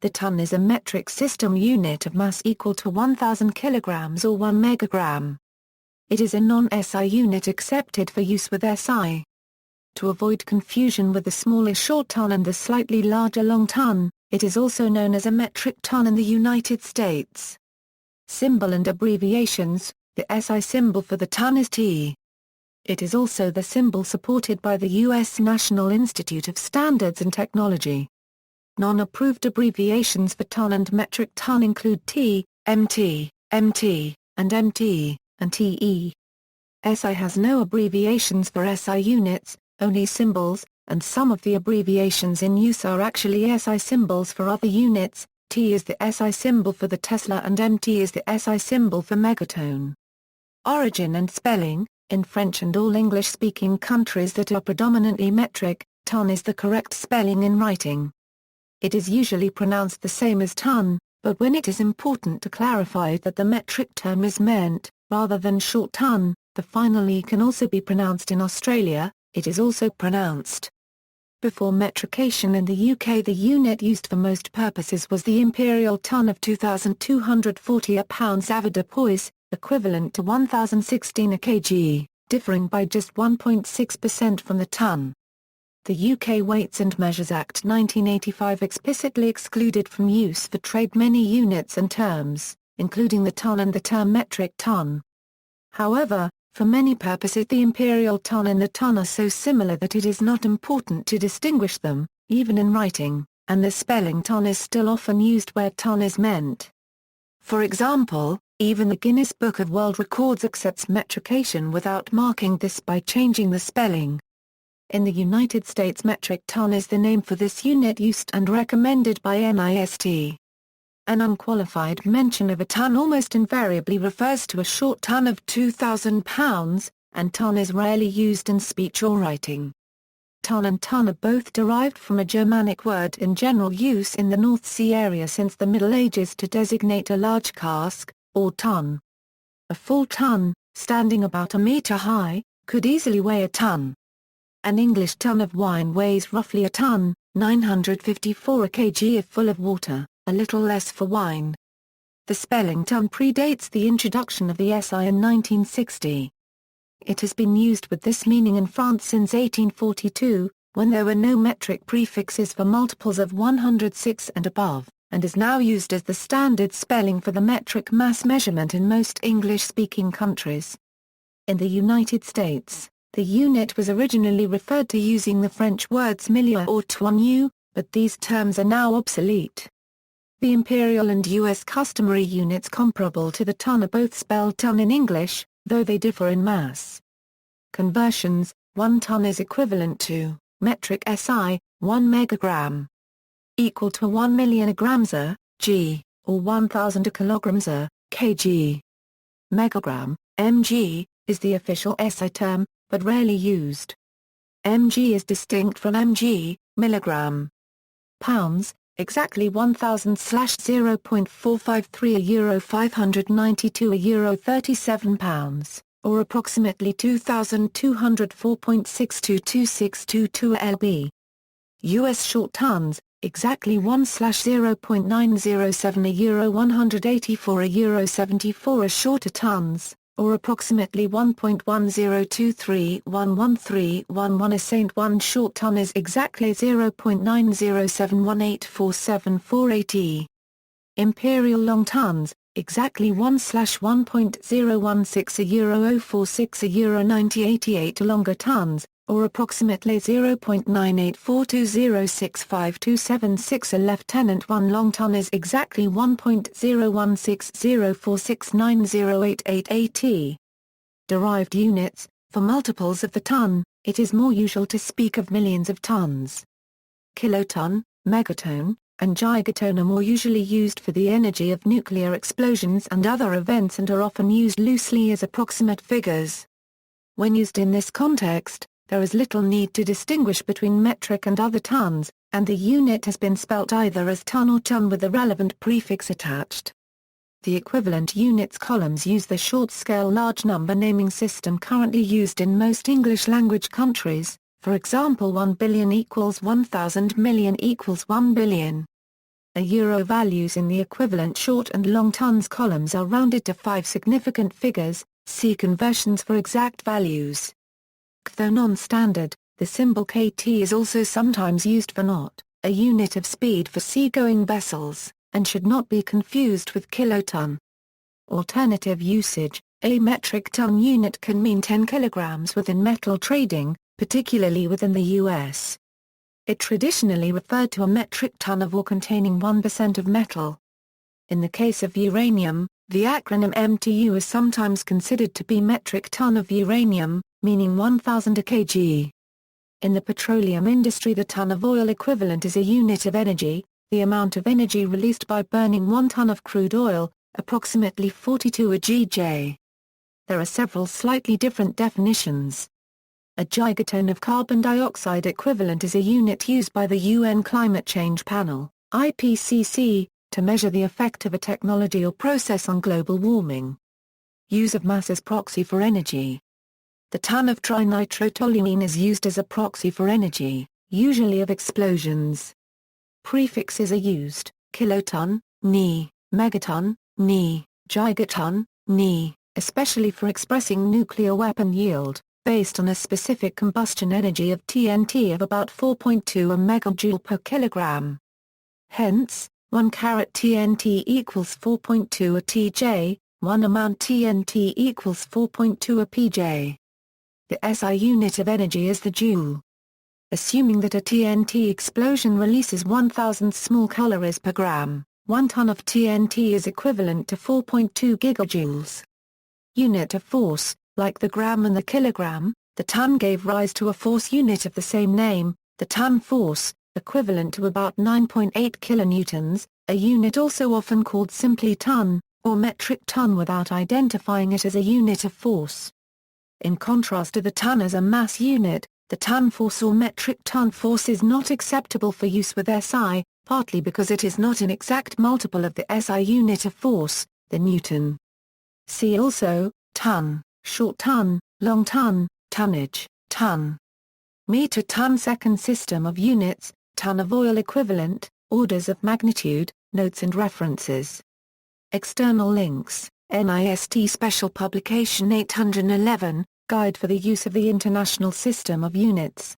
The ton is a metric system unit of mass equal to 1,000 kilograms or 1 megagram. It is a non-SI unit accepted for use with SI. To avoid confusion with the smaller short ton and the slightly larger long ton, it is also known as a metric ton in the United States. Symbol and abbreviations: the SI symbol for the ton is T. It is also the symbol supported by the U.S. National Institute of Standards and Technology. Non-approved abbreviations for ton and metric ton include T, MT, MT, and MT, and TE. SI has no abbreviations for SI units, only symbols, and some of the abbreviations in use are actually SI symbols for other units. T is the SI symbol for the Tesla and MT is the SI symbol for megaton. Origin and spelling: in French and all English-speaking countries that are predominantly metric, ton is the correct spelling in writing. It is usually pronounced the same as ton, but when it is important to clarify that the metric term is meant, rather than short ton, the final E can also be pronounced. In Australia, it is also pronounced. Before metrication in the UK, the unit used for most purposes was the Imperial Ton of 2,240 pounds avoirdupois, equivalent to 1,016 kg, differing by just 1.6% from the ton. The UK Weights and Measures Act 1985 explicitly excluded from use for trade many units and terms, including the ton and the term metric ton. However, for many purposes the imperial ton and the ton are so similar that it is not important to distinguish them, even in writing, and the spelling ton is still often used where ton is meant. For example, even the Guinness Book of World Records accepts metrication without marking this by changing the spelling. In the United States, metric ton is the name for this unit used and recommended by NIST. An unqualified mention of a ton almost invariably refers to a short ton of 2,000 pounds, and ton is rarely used in speech or writing. Ton and ton are both derived from a Germanic word in general use in the North Sea area since the Middle Ages to designate a large cask, or tun. A full tun, standing about a metre high, could easily weigh a ton. An English tun of wine weighs roughly a ton, 954 kg if full of water, a little less for wine. The spelling ton predates the introduction of the SI in 1960. It has been used with this meaning in France since 1842, when there were no metric prefixes for multiples of 106 and above, and is now used as the standard spelling for the metric mass measurement in most English-speaking countries. In the United States, the unit was originally referred to using the French words milliard or tonne, but these terms are now obsolete. The imperial and U.S. customary units comparable to the ton are both spelled ton in English, though they differ in mass. Conversions: 1 ton is equivalent to, metric SI, 1 megagram. Equal to 1 million grams g, or 1,000 kilograms kg. Megagram, mg, is the official SI term, but rarely used. Mg is distinct from mg, milligram. Pounds, exactly 1,000/0.453 euro 592 euro 37 pounds, or approximately 2,204.622622 lb. US short tons, exactly 1/0.907 euro 184 euro 74 a shorter tons, or approximately 1.102311311 a Saint 1 short ton is exactly 0.907184748 Imperial long tons, exactly 1/1.016 a euro 046 a euro 9088 longer tons, or approximately 0.98420652776 a Lieutenant 1 long ton is exactly 1.01604690888 Derived units: for multiples of the ton, it is more usual to speak of millions of tons. Kiloton, megaton, and gigaton are more usually used for the energy of nuclear explosions and other events and are often used loosely as approximate figures. When used in this context, there is little need to distinguish between metric and other tons, and the unit has been spelt either as ton or ton with the relevant prefix attached. The equivalent units columns use the short-scale large number naming system currently used in most English-language countries, for example 1 billion equals 1,000 million equals 1 billion. A euro values in the equivalent short and long tons columns are rounded to 5 significant figures, see conversions for exact values. Though non-standard, the symbol KT is also sometimes used for knot, a unit of speed for seagoing vessels, and should not be confused with kiloton. Alternative usage: a metric ton unit can mean 10 kilograms within metal trading, particularly within the U.S. It traditionally referred to a metric ton of ore containing 1% of metal. In the case of uranium, the acronym MTU is sometimes considered to be metric ton of uranium, meaning 1,000 kg. In the petroleum industry, the ton of oil equivalent is a unit of energy, the amount of energy released by burning 1 ton of crude oil, approximately 42 GJ. There are several slightly different definitions. A gigaton of carbon dioxide equivalent is a unit used by the UN Climate Change Panel, IPCC, to measure the effect of a technology or process on global warming. Use of mass as proxy for energy. The ton of trinitrotoluene is used as a proxy for energy, usually of explosions. Prefixes are used: kiloton, Ni, megaton, Ni, gigaton, Ni, especially for expressing nuclear weapon yield, based on a specific combustion energy of TNT of about 4.2 megajoule per kilogram. Hence, 1 carat TNT equals 4.2 TJ, 1 amount TNT equals 4.2 PJ. The SI unit of energy is the joule. Assuming that a TNT explosion releases 1,000 small calories per gram, 1 ton of TNT is equivalent to 4.2 gigajoules. Unit of force: like the gram and the kilogram, the ton gave rise to a force unit of the same name, the ton force, equivalent to about 9.8 kilonewtons, a unit also often called simply ton, or metric ton without identifying it as a unit of force. In contrast to the ton as a mass unit, the ton force or metric ton force is not acceptable for use with SI, partly because it is not an exact multiple of the SI unit of force, the newton. See also, ton, short ton, long ton, tonnage, ton. Meter-ton second system of units, ton of oil equivalent, orders of magnitude, notes and references. External links: NIST Special Publication 811, Guide for the Use of the International System of Units.